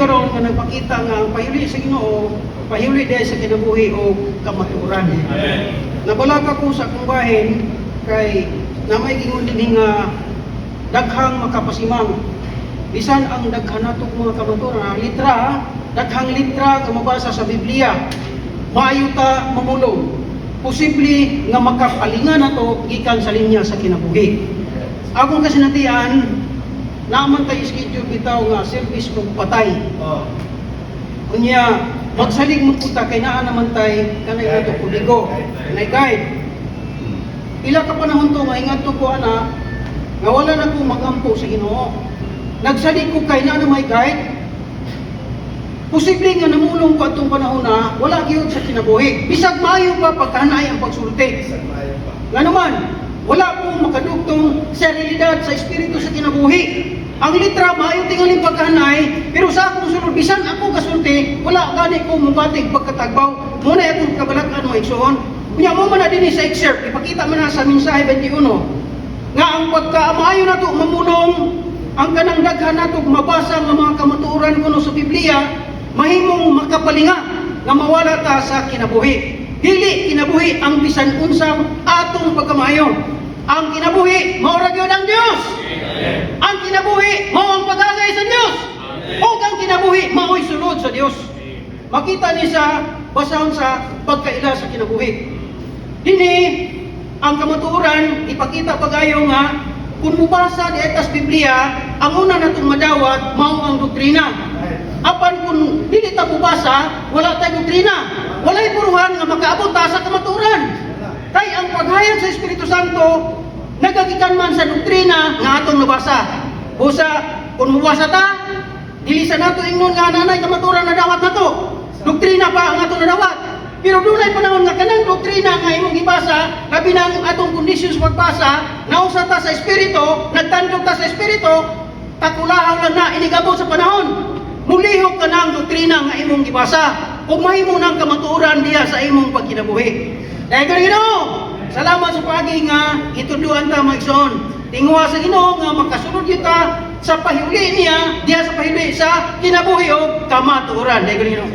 karon nga nagpakita nga ang pahiuli sa Ginoo, pahiuli dahil sa kinabuhi o kamatuoran. Nabalaka ko sa akong bahin kay na may gingon din nga daghang makapasimang. Bisan ang daghan nato mga kamatuoran, litra, daghang litra nga mabasa sa Biblia. Maayo ta mamulong. Posible nga makapalingan nato gikan sa linya sa kinabuhi. Akong kasinatian, naman tayo schedule bitaw nga service kung patay. Kunya, magsalig mo puta kay naa naman tay kanay nato kuligo, kanay guide. Pila ka panahon to nga ingat to ko ana, nga wala na ko magampo sa Ginoo. Nagsalig ko kay naa na may guide. Posible nga namulong ko atong panahon na wala gyud sa kinabuhi. Bisag maayo pa pagkanay ang pagsulti. Nga naman, wala pong makadugtong sa realidad, sa espiritu sa kinabuhi. Ang litra, maayo tingaling pagkanay, pero sa akong sunod, bisan ako kasulti, wala gani ko mubatig pagkatagbaw. Muna itong kabalakan mo, iksoon. Kunya mo man na din sa excerpt, ipakita mo na sa mensahe 21, nga ang pagkamaayo na ito, mamunong, ang kanang daghan na ito, mabasa ng mga kamatuoran ko sa Biblia, mahimong makapalinga nga mawala ta sa kinabuhi. Dili kinabuhi ang bisan unsang atong pagkamayo. Ang kinabuhi mao ra gyud ang Dios. Ang kinabuhi mao ang pag-agay sa Dios. O ang kinabuhi mao'y sulod sa Dios. Makita ni sa basahon sa pagkaila sa kinabuhi. Dini ang kamatuoran ipakita pagayo nga kung mubasa di atas Biblia, ang una natong madawat mao ang doktrina. Apan kung dili ta mubasa, wala tayong doktrina. Walay puruhan nga makaabot ta sa kamatuoran. Kay ang paghayag sa Espiritu Santo nagagikan man sa doktrina nga atong nabasa. Busa kung mubasa ta, dili sa nato ingon nga nanay kamatuoran na dawat nato. Doktrina pa ang atong nadawat. Pero dunay panahon nga kanang doktrina nga imong gibasa, labi na ang atong conditions pagbasa, nausa ta sa Espiritu, nagtandog ta sa Espiritu, takulahaw lang na inigabot sa panahon. Mulihok ka na ang doktrina nga imong gibasa kung mahimo ng kamatuoran diya sa imong pagkinabuhi. Dahil ganito, salamat sa pagi nga ituduan ta maigsoon. Tingwa sa Ginoo nga makasunod kita sa pahiuli niya diya sa pahiuli sa kinabuhi o kamatuoran. Dahil ganito.